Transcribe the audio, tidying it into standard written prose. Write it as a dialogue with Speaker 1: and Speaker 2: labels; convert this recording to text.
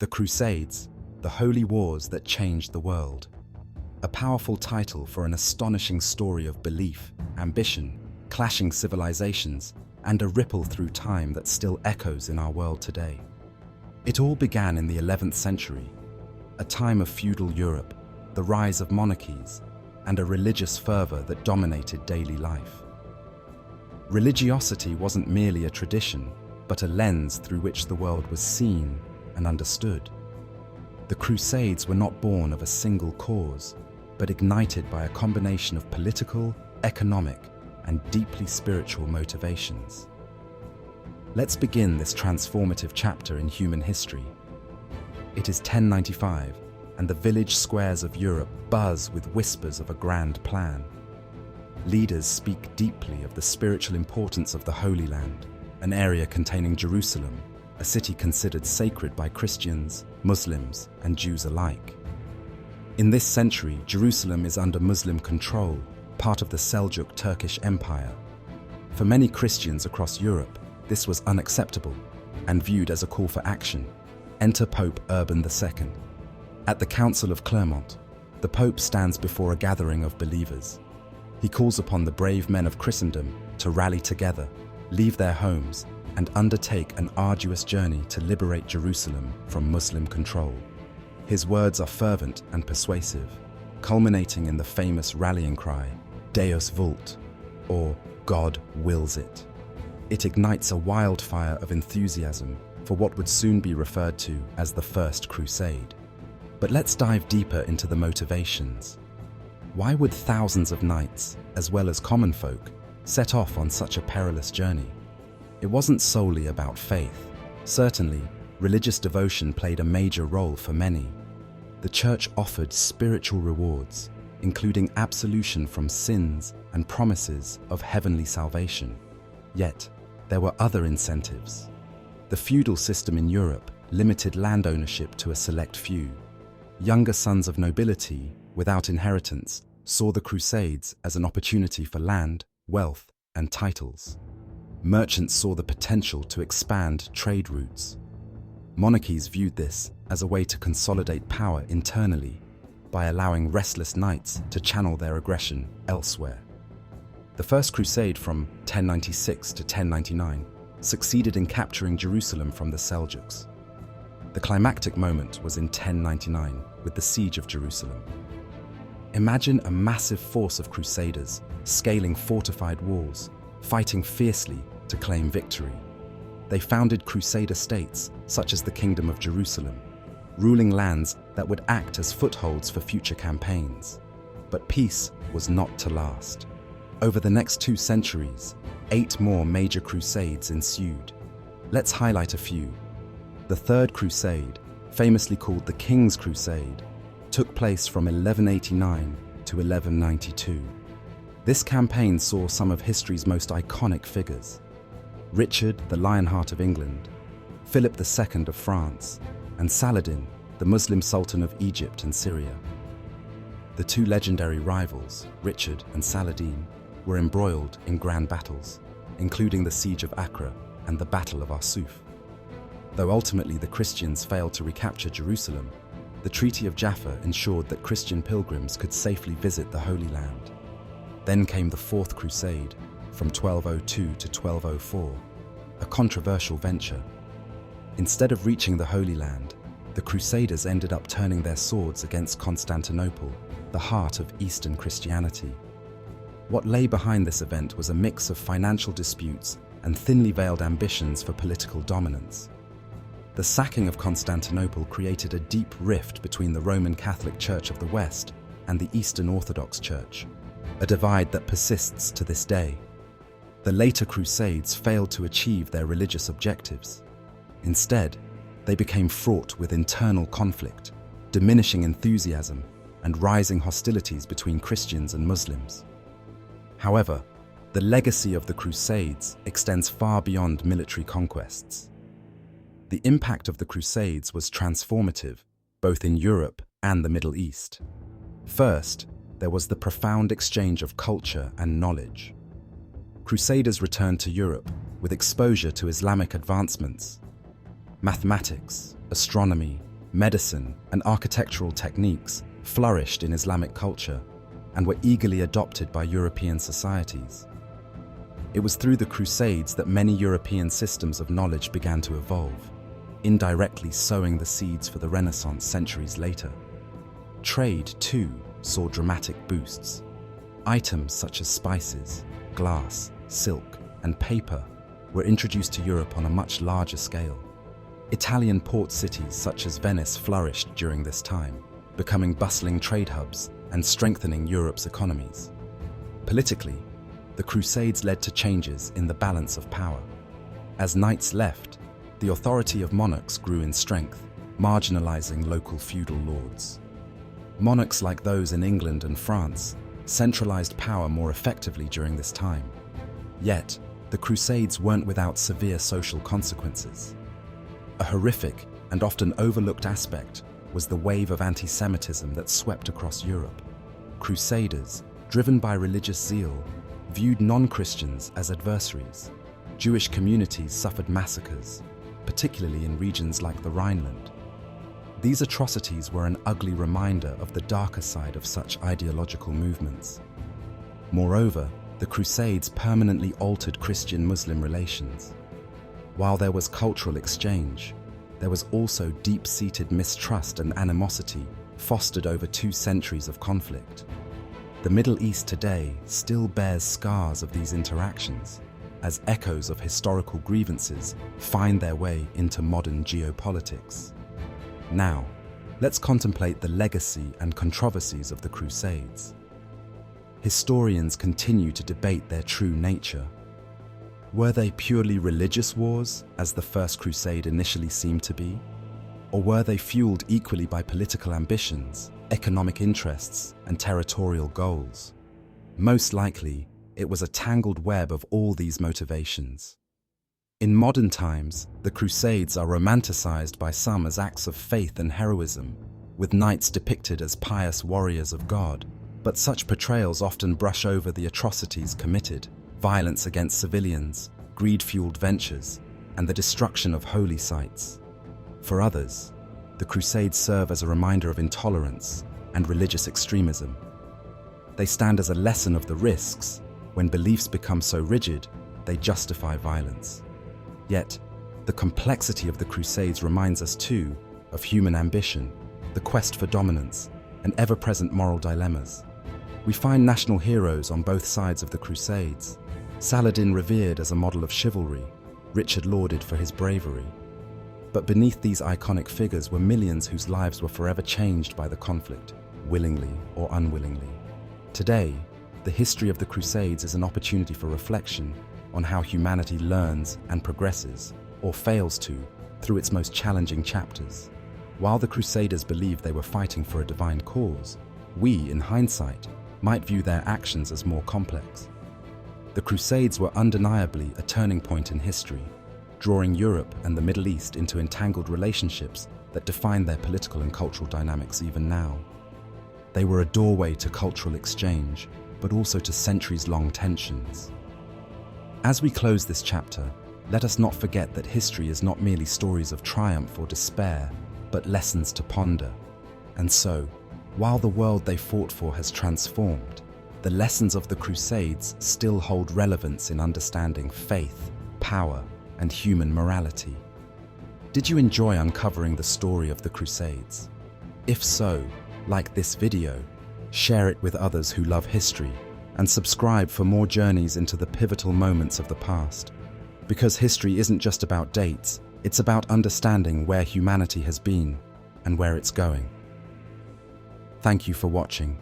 Speaker 1: The Crusades, the holy wars that changed the world. A powerful title for an astonishing story of belief, ambition, clashing civilizations, and a ripple through time that still echoes in our world today. It all began in the 11th century, a time of feudal Europe, the rise of monarchies, and a religious fervor that dominated daily life. Religiosity wasn't merely a tradition, but a lens through which the world was seen and understood. The Crusades were not born of a single cause, but ignited by a combination of political, economic, and deeply spiritual motivations. Let's begin this transformative chapter in human history. It is 1095, and the village squares of Europe buzz with whispers of a grand plan. Leaders speak deeply of the spiritual importance of the Holy Land, an area containing Jerusalem, a city considered sacred by Christians, Muslims, and Jews alike. In this century, Jerusalem is under Muslim control, part of the Seljuk Turkish Empire. For many Christians across Europe, this was unacceptable and viewed as a call for action. Enter Pope Urban II. At the Council of Clermont, the Pope stands before a gathering of believers. He calls upon the brave men of Christendom to rally together, leave their homes, and undertake an arduous journey to liberate Jerusalem from Muslim control. His words are fervent and persuasive, culminating in the famous rallying cry, Deus vult, or God wills it. It ignites a wildfire of enthusiasm for what would soon be referred to as the First Crusade. But let's dive deeper into the motivations. Why would thousands of knights, as well as common folk, set off on such a perilous journey? It wasn't solely about faith. Certainly, religious devotion played a major role for many. The Church offered spiritual rewards, including absolution from sins and promises of heavenly salvation. Yet, there were other incentives. The feudal system in Europe limited land ownership to a select few. Younger sons of nobility, without inheritance, saw the Crusades as an opportunity for land, wealth, and titles. Merchants saw the potential to expand trade routes. Monarchies viewed this as a way to consolidate power internally by allowing restless knights to channel their aggression elsewhere. The First Crusade from 1096 to 1099 succeeded in capturing Jerusalem from the Seljuks. The climactic moment was in 1099 with the siege of Jerusalem. Imagine a massive force of crusaders scaling fortified walls, fighting fiercely to claim victory. They founded crusader states such as the Kingdom of Jerusalem, ruling lands that would act as footholds for future campaigns. But peace was not to last. Over the next 2 centuries, 8 more major crusades ensued. Let's highlight a few. The Third Crusade, famously called the King's Crusade, took place from 1189 to 1192. This campaign saw some of history's most iconic figures: Richard, the Lionheart of England, Philip II of France, and Saladin, the Muslim Sultan of Egypt and Syria. The 2 legendary rivals, Richard and Saladin, were embroiled in grand battles, including the Siege of Acre and the Battle of Arsuf. Though ultimately the Christians failed to recapture Jerusalem, the Treaty of Jaffa ensured that Christian pilgrims could safely visit the Holy Land. Then came the Fourth Crusade, from 1202 to 1204, a controversial venture. Instead of reaching the Holy Land, the Crusaders ended up turning their swords against Constantinople, the heart of Eastern Christianity. What lay behind this event was a mix of financial disputes and thinly veiled ambitions for political dominance. The sacking of Constantinople created a deep rift between the Roman Catholic Church of the West and the Eastern Orthodox Church, a divide that persists to this day. The later Crusades failed to achieve their religious objectives. Instead, they became fraught with internal conflict, diminishing enthusiasm, and rising hostilities between Christians and Muslims. However, the legacy of the Crusades extends far beyond military conquests. The impact of the Crusades was transformative, both in Europe and the Middle East. First, there was the profound exchange of culture and knowledge. Crusaders returned to Europe with exposure to Islamic advancements. Mathematics, astronomy, medicine, and architectural techniques flourished in Islamic culture and were eagerly adopted by European societies. It was through the Crusades that many European systems of knowledge began to evolve, indirectly sowing the seeds for the Renaissance centuries later. Trade, too, saw dramatic boosts. Items such as spices, glass, silk, and paper were introduced to Europe on a much larger scale. Italian port cities such as Venice flourished during this time, becoming bustling trade hubs and strengthening Europe's economies. Politically, the Crusades led to changes in the balance of power. As knights left, the authority of monarchs grew in strength, marginalizing local feudal lords. Monarchs like those in England and France centralized power more effectively during this time. Yet, the Crusades weren't without severe social consequences. A horrific and often overlooked aspect was the wave of anti-Semitism that swept across Europe. Crusaders, driven by religious zeal, viewed non-Christians as adversaries. Jewish communities suffered massacres, particularly in regions like the Rhineland. These atrocities were an ugly reminder of the darker side of such ideological movements. Moreover, the Crusades permanently altered Christian-Muslim relations. While there was cultural exchange, there was also deep-seated mistrust and animosity fostered over 2 centuries of conflict. The Middle East today still bears scars of these interactions, as echoes of historical grievances find their way into modern geopolitics. Now, let's contemplate the legacy and controversies of the Crusades. Historians continue to debate their true nature. Were they purely religious wars, as the First Crusade initially seemed to be? Or were they fueled equally by political ambitions, economic interests, and territorial goals? Most likely, it was a tangled web of all these motivations. In modern times, the Crusades are romanticized by some as acts of faith and heroism, with knights depicted as pious warriors of God. But such portrayals often brush over the atrocities committed: violence against civilians, greed-fueled ventures, and the destruction of holy sites. For others, the Crusades serve as a reminder of intolerance and religious extremism. They stand as a lesson of the risks. When beliefs become so rigid, they justify violence. Yet, the complexity of the Crusades reminds us too of human ambition, the quest for dominance, and ever-present moral dilemmas. We find national heroes on both sides of the Crusades. Saladin revered as a model of chivalry, Richard lauded for his bravery. But beneath these iconic figures were millions whose lives were forever changed by the conflict, willingly or unwillingly. Today, the history of the Crusades is an opportunity for reflection on how humanity learns and progresses, or fails to, through its most challenging chapters. While the Crusaders believed they were fighting for a divine cause, we, in hindsight, might view their actions as more complex. The Crusades were undeniably a turning point in history, drawing Europe and the Middle East into entangled relationships that define their political and cultural dynamics even now. They were a doorway to cultural exchange, but also to centuries-long tensions. As we close this chapter, let us not forget that history is not merely stories of triumph or despair, but lessons to ponder. And so, while the world they fought for has transformed, the lessons of the Crusades still hold relevance in understanding faith, power, and human morality. Did you enjoy uncovering the story of the Crusades? If so, like this video, share it with others who love history, and subscribe for more journeys into the pivotal moments of the past. Because history isn't just about dates, it's about understanding where humanity has been and where it's going. Thank you for watching.